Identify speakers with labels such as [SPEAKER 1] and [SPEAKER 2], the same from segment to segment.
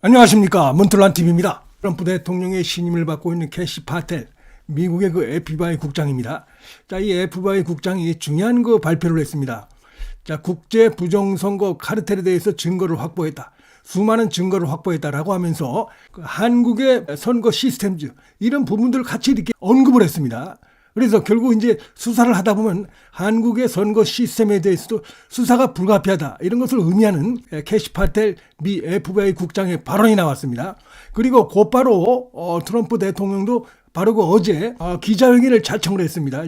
[SPEAKER 1] 안녕하십니까. 문틀란TV입니다. 트럼프 대통령의 신임을 받고 있는 캐시 파텔, 미국의 그 FBI 국장입니다. 자, 이 FBI 국장이 중요한 그 발표를 했습니다. 자, 국제 부정선거 카르텔에 대해서 증거를 확보했다. 수많은 증거를 확보했다라고 하면서 그 한국의 선거 시스템즈 이런 부분들을 같이 이렇게 언급을 했습니다. 그래서 결국 이제 수사를 하다 보면 한국의 선거 시스템에 대해서도 수사가 불가피하다 이런 것을 의미하는 캐시 파텔 미 FBI 국장의 발언이 나왔습니다. 그리고 곧바로 트럼프 대통령도 바로 그 어제 기자회견을 자청을 했습니다.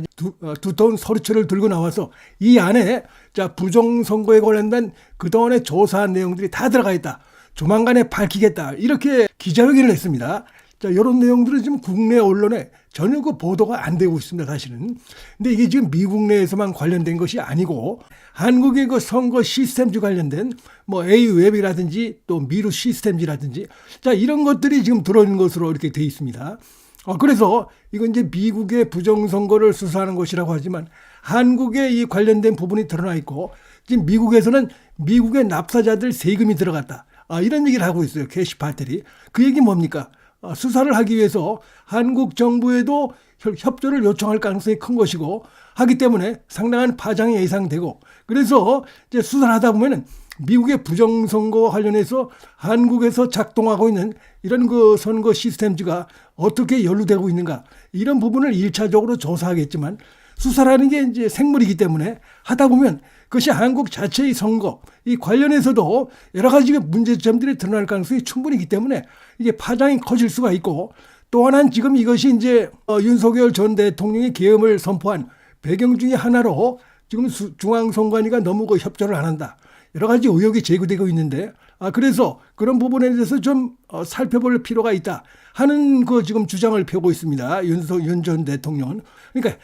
[SPEAKER 1] 두터운 서류처를 들고 나와서 이 안에 자 부정선거에 관련된 그동안에 조사한 내용들이 다 들어가 있다. 조만간에 밝히겠다. 이렇게 기자회견을 했습니다. 자, 이런 내용들은 지금 국내 언론에 전혀 그 보도가 안 되고 있습니다, 사실은. 근데 이게 지금 미국 내에서만 관련된 것이 아니고 한국의 그 선거 시스템즈 관련된 뭐 A웹이라든지 또 미루 시스템즈라든지 자, 이런 것들이 지금 들어있는 것으로 이렇게 돼 있습니다. 그래서 이건 이제 미국의 부정선거를 수사하는 것이라고 하지만 한국에 이 관련된 부분이 드러나 있고 지금 미국에서는 미국의 납사자들 세금이 들어갔다. 이런 얘기를 하고 있어요, 캐시 파텔이. 그 얘기 뭡니까? 수사를 하기 위해서 한국 정부에도 협조를 요청할 가능성이 큰 것이고 하기 때문에 상당한 파장이 예상되고 그래서 이제 수사를 하다 보면은 미국의 부정선거 관련해서 한국에서 작동하고 있는 이런 그 선거 시스템즈가 어떻게 연루되고 있는가 이런 부분을 1차적으로 조사하겠지만 수사라는 게 이제 생물이기 때문에 하다 보면 그것이 한국 자체의 선거 이 관련해서도 여러 가지 문제점들이 드러날 가능성이 충분히 있기 때문에 이게 파장이 커질 수가 있고 또 하나는 지금 이것이 이제 윤석열 전 대통령이 계엄을 선포한 배경 중에 하나로 지금 중앙선관위가 너무 그 협조를 안 한다. 여러 가지 의혹이 제기되고 있는데 그래서 그런 부분에 대해서 좀 살펴볼 필요가 있다 하는 그 지금 주장을 펴고 있습니다. 윤 전 대통령은. 그러니까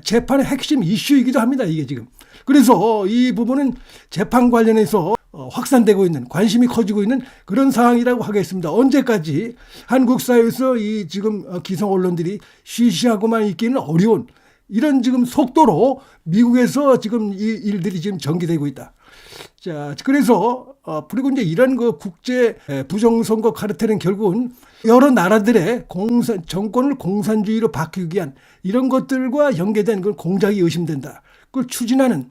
[SPEAKER 1] 재판의 핵심 이슈이기도 합니다. 이게 지금. 그래서 이 부분은 재판 관련해서 확산되고 있는 관심이 커지고 있는 그런 상황이라고 하겠습니다. 언제까지 한국 사회에서 이 지금 기성 언론들이 쉬쉬하고만 있기는 어려운 이런 지금 속도로 미국에서 지금 이 일들이 지금 전개되고 있다. 자, 그래서 그리고 이제 이런 그 국제 부정선거 카르텔은 결국은 여러 나라들의 정권을 공산주의로 바꾸기 위한 이런 것들과 연계된 그 공작이 의심된다. 그걸 추진하는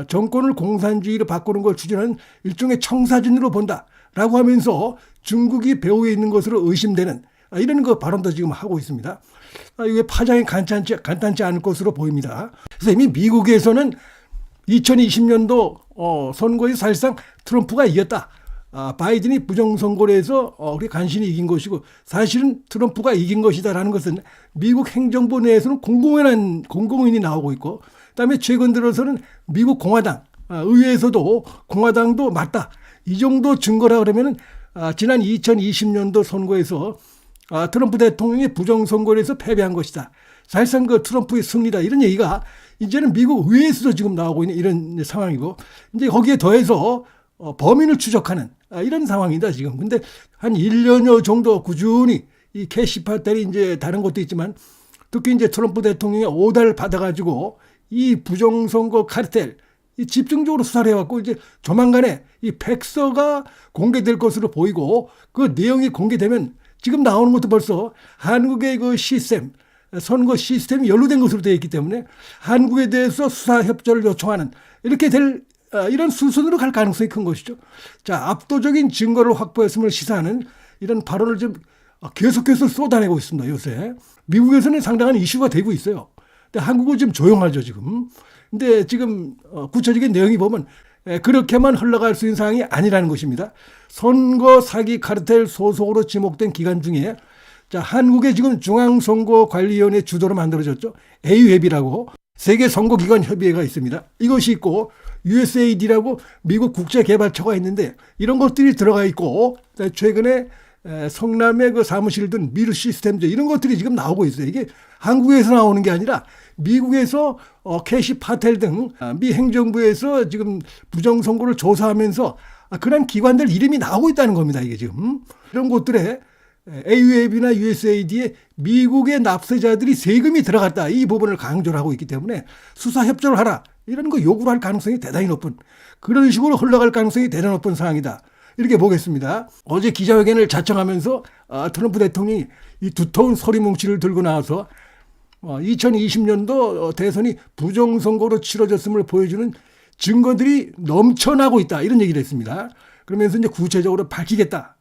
[SPEAKER 1] 정권을 공산주의로 바꾸는 걸 추진하는 일종의 청사진으로 본다라고 하면서 중국이 배후에 있는 것으로 의심되는 이런 그 발언도 지금 하고 있습니다. 이게 파장이 간단치 않을 것으로 보입니다. 그래서 이미 미국에서는 2020년도 선거에서 사실상 트럼프가 이겼다. 바이든이 부정선거를 해서 우리 간신히 이긴 것이고 사실은 트럼프가 이긴 것이다라는 것은 미국 행정부 내에서는 공공연히 나오고 있고 그다음에 최근 들어서는 미국 공화당 의회에서도 공화당도 맞다. 이 정도 증거라 그러면은 지난 2020년도 선거에서 트럼프 대통령이 부정선거를 해서 패배한 것이다. 사실상 그 트럼프의 승리다. 이런 얘기가 이제는 미국 의회에서도 지금 나오고 있는 이런 상황이고 이제 거기에 더해서 범인을 추적하는 이런 상황이다 지금. 근데 한 1년여 정도 꾸준히 이 캐시 파텔이 이제 다른 것도 있지만 특히 이제 트럼프 대통령의 오다를 받아가지고 이 부정선거 카르텔 이 집중적으로 수사를 해왔고 이제 조만간에 이 팩서가 공개될 것으로 보이고 그 내용이 공개되면 지금 나오는 것도 벌써 한국의 그 시스템 선거 시스템이 연루된 것으로 되어 있기 때문에 한국에 대해서 수사 협조를 요청하는 이렇게 될 이런 수순으로 갈 가능성이 큰 것이죠. 자, 압도적인 증거를 확보했음을 시사하는 이런 발언을 좀 계속해서 쏟아내고 있습니다. 요새 미국에서는 상당한 이슈가 되고 있어요. 근데 한국은 좀 조용하죠 지금. 근데 지금 구체적인 내용이 보면 그렇게만 흘러갈 수 있는 상황이 아니라는 것입니다. 선거 사기 카르텔 소속으로 지목된 기관 중에 자, 한국의 지금 중앙선거관리위원회 주도로 만들어졌죠. A웹이라고 세계선거기관 협의회가 있습니다. 이것이 있고 USAID라고 미국 국제개발처가 있는데 이런 것들이 들어가 있고 최근에 성남의 그 사무실을 둔 미르 시스템즈 이런 것들이 지금 나오고 있어요. 이게 한국에서 나오는 게 아니라 미국에서 캐시 파텔 등 미 행정부에서 지금 부정선거를 조사하면서 그런 기관들 이름이 나오고 있다는 겁니다. 이게 지금 이런 곳들에 AUAB나 USAID에 미국의 납세자들이 세금이 들어갔다. 이 부분을 강조를 하고 있기 때문에 수사 협조를 하라. 이런 거 요구를 할 가능성이 대단히 높은 그런 식으로 흘러갈 가능성이 대단히 높은 상황이다. 이렇게 보겠습니다. 어제 기자회견을 자청하면서 트럼프 대통령이 이 두터운 소리 뭉치를 들고 나와서 2020년도 대선이 부정선거로 치러졌음을 보여주는 증거들이 넘쳐나고 있다, 이런 얘기를 했습니다. 그러면서 이제 구체적으로 밝히겠다,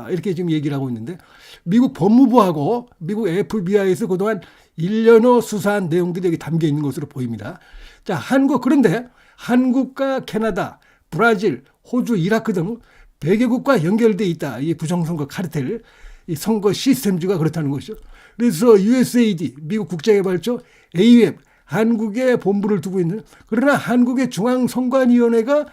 [SPEAKER 1] 이렇게 지금 얘기를 하고 있는데, 미국 법무부하고 미국 FBI에서 그동안 1년여 수사한 내용들이 여기 담겨 있는 것으로 보입니다. 자, 그런데 한국과 캐나다, 브라질, 호주, 이라크 등 100개국과 연결돼 있다. 이 부정선거 카르텔, 이 선거 시스템주가 그렇다는 것이죠. 그래서 USAID, 미국 국제개발처, AUF, 한국에 본부를 두고 있는, 그러나 한국의 중앙선관위원회가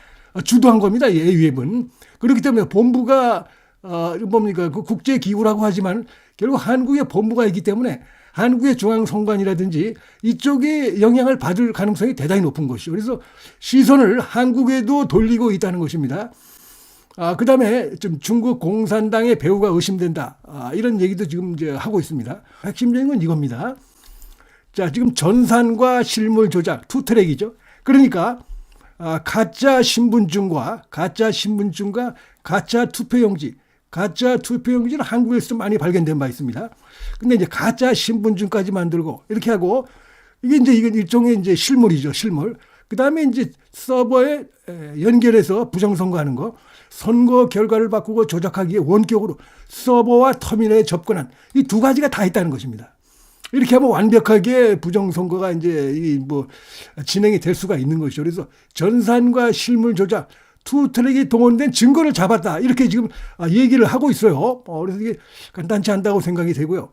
[SPEAKER 1] 주도한 겁니다. 이 AUF은. 그렇기 때문에 본부가 그 국제기구라고 하지만 결국 한국의 본부가 있기 때문에 한국의 중앙선관이라든지 이쪽에 영향을 받을 가능성이 대단히 높은 것이죠. 그래서 시선을 한국에도 돌리고 있다는 것입니다. 그 다음에 좀 중국 공산당의 배후가 의심된다, 이런 얘기도 지금 이제 하고 있습니다. 핵심적인 건 이겁니다. 자, 지금 전산과 실물 조작, 투트랙이죠. 그러니까 가짜 신분증과 가짜 투표용지는 한국에서 많이 발견된 바 있습니다. 근데 이제 가짜 신분증까지 만들고 이렇게 하고, 이건 일종의 이제 실물이죠, 실물. 그 다음에 이제 서버에 연결해서 부정선거하는 거, 선거 결과를 바꾸고 조작하기에 원격으로 서버와 터미널에 접근한 이 두 가지가 다 있다는 것입니다. 이렇게 하면 완벽하게 부정선거가 이제 진행이 될 수가 있는 것이죠. 그래서 전산과 실물 조작, 투트랙이 동원된 증거를 잡았다, 이렇게 지금 얘기를 하고 있어요. 그래서 이게 간단치 않다고 생각이 되고요.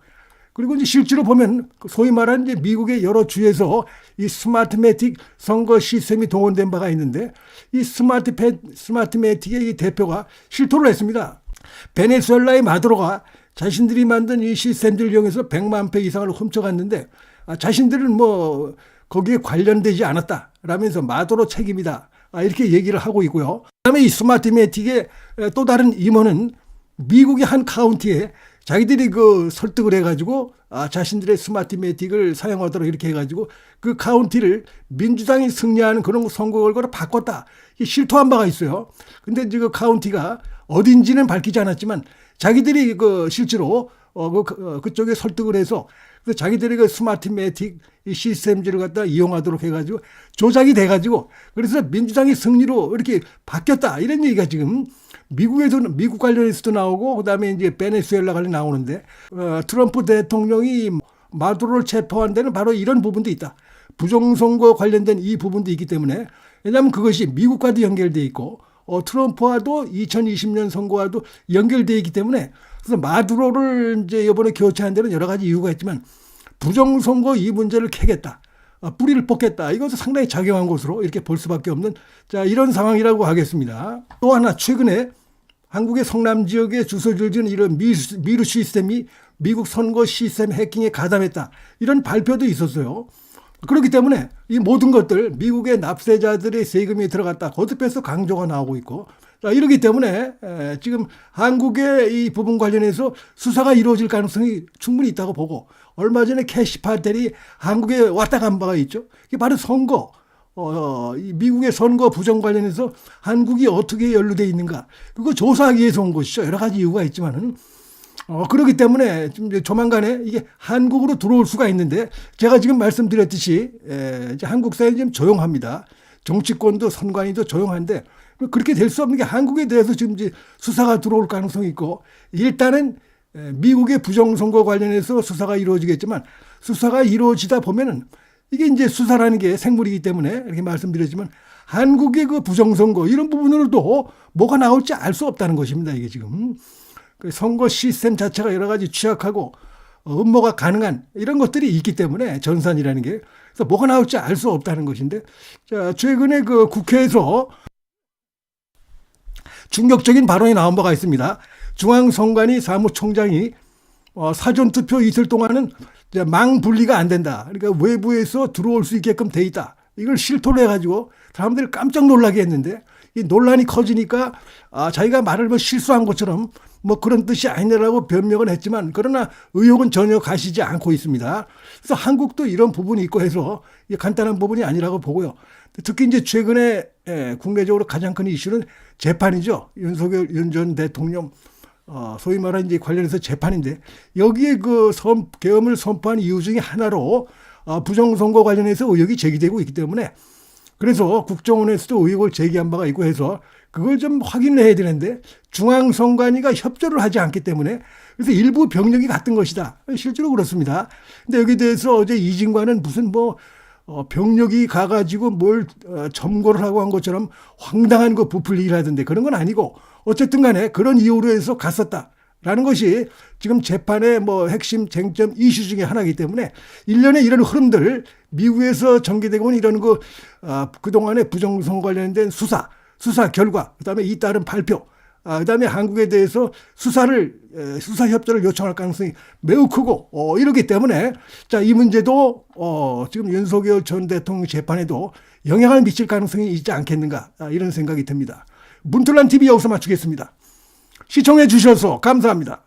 [SPEAKER 1] 그리고 이제 실제로 보면 소위 말하는 이제 미국의 여러 주에서 이 스마트매틱 선거 시스템이 동원된 바가 있는데, 이 스마트매틱의 이 대표가 실토를 했습니다. 베네수엘라의 마두로가 자신들이 만든 이 시스템들을 이용해서 100만 표 이상을 훔쳐갔는데, 자신들은 거기에 관련되지 않았다라면서 마두로 책임이다, 이렇게 얘기를 하고 있고요. 그다음에 이 스마트매틱의 또 다른 임원은 미국의 한 카운티에 자기들이 설득을 해가지고 자신들의 스마트매틱을 사용하도록 이렇게 해가지고 그 카운티를 민주당이 승리하는 그런 선거 결과로 바꿨다, 실토한 바가 있어요. 근데 이제 그 카운티가 어딘지는 밝히지 않았지만 자기들이 실제로 그쪽에 설득을 해서 자기들이 그 스마트매틱 시스템지를 갖다 이용하도록 해가지고 조작이 돼가지고, 그래서 민주당의 승리로 이렇게 바뀌었다, 이런 얘기가 지금 미국 관련해서도 나오고, 그다음에 이제 베네수엘라 관련 나오는데, 트럼프 대통령이 마두로를 체포한 데는 바로 이런 부분도 있다. 부정선거 관련된 이 부분도 있기 때문에, 왜냐하면 그것이 미국과도 연결돼 있고 트럼프와도 2020년 선거와도 연결돼 있기 때문에, 그래서 마두로를 이제 이번에 교체한 데는 여러 가지 이유가 있지만 부정선거 이 문제를 캐겠다, 뿌리를 뽑겠다, 이것도 상당히 작용한 것으로 이렇게 볼 수밖에 없는, 이런 상황이라고 하겠습니다. 또 하나, 최근에 한국의 성남 지역에 주소지를 지은 이런 미르 시스템이 미국 선거 시스템 해킹에 가담했다, 이런 발표도 있었어요. 그렇기 때문에 이 모든 것들 미국의 납세자들의 세금이 들어갔다, 거듭해서 강조가 나오고 있고, 이러기 때문에 지금 한국의 이 부분 관련해서 수사가 이루어질 가능성이 충분히 있다고 보고, 얼마 전에 캐시파텔이 한국에 왔다 간 바가 있죠. 이게 바로 선거, 미국의 선거 부정 관련해서 한국이 어떻게 연루되어 있는가, 그거 조사하기 위해서 온 것이죠. 여러 가지 이유가 있지만은 그렇기 때문에 좀 조만간에 이게 한국으로 들어올 수가 있는데, 제가 지금 말씀드렸듯이 이제 한국 사회 좀 조용합니다. 정치권도 선관위도 조용한데, 그렇게 될 수 없는 게 한국에 대해서 지금 이제 수사가 들어올 가능성이 있고, 일단은 미국의 부정선거 관련해서 수사가 이루어지겠지만, 수사가 이루어지다 보면은 이게 이제 수사라는 게 생물이기 때문에 이렇게 말씀드렸지만, 한국의 그 부정선거 이런 부분으로도 뭐가 나올지 알 수 없다는 것입니다. 이게 지금 그 선거 시스템 자체가 여러 가지 취약하고 음모가 가능한 이런 것들이 있기 때문에, 전산이라는 게, 그래서 뭐가 나올지 알 수 없다는 것인데, 최근에 그 국회에서 충격적인 발언이 나온 바가 있습니다. 중앙선관위 사무총장이 사전투표 이틀 동안은 망분리가 안 된다, 그러니까 외부에서 들어올 수 있게끔 돼 있다, 이걸 실토를 해가지고 사람들이 깜짝 놀라게 했는데, 이 논란이 커지니까 자기가 말을 실수한 것처럼 그런 뜻이 아니라고 변명을 했지만, 그러나 의혹은 전혀 가시지 않고 있습니다. 그래서 한국도 이런 부분이 있고 해서 이게 간단한 부분이 아니라고 보고요. 특히 이제 최근에 국내적으로 가장 큰 이슈는 재판이죠. 윤석열 윤 전 대통령 소위 말하는 이제 관련해서 재판인데 여기에 그 계엄을 선포한 이유 중에 하나로 부정선거 관련해서 의혹이 제기되고 있기 때문에 그래서 국정원에서도 의혹을 제기한 바가 있고 해서 그걸 좀 확인을 해야 되는데 중앙선관위가 협조를 하지 않기 때문에 그래서 일부 병력이 갔던 것이다. 실제로 그렇습니다. 근데 여기에 대해서 어제 이진관은 무슨 병력이 가가지고 뭘 점거를 하고 한 것처럼 황당한 거 부풀리기를 하던데 그런 건 아니고 어쨌든 간에 그런 이유로 해서 갔었다라는 것이 지금 재판의 핵심 쟁점 이슈 중에 하나이기 때문에 일련의 이런 흐름들 미국에서 전개되고 있는 이런 그동안의 부정선거 관련된 수사 결과 그다음에 잇따른 발표 그다음에 한국에 대해서 수사 협조를 요청할 가능성이 매우 크고 이러기 때문에 자, 이 문제도 지금 윤석열 전 대통령 재판에도 영향을 미칠 가능성이 있지 않겠는가 이런 생각이 듭니다. 문틀란 TV 여기서 마치겠습니다. 시청해 주셔서 감사합니다.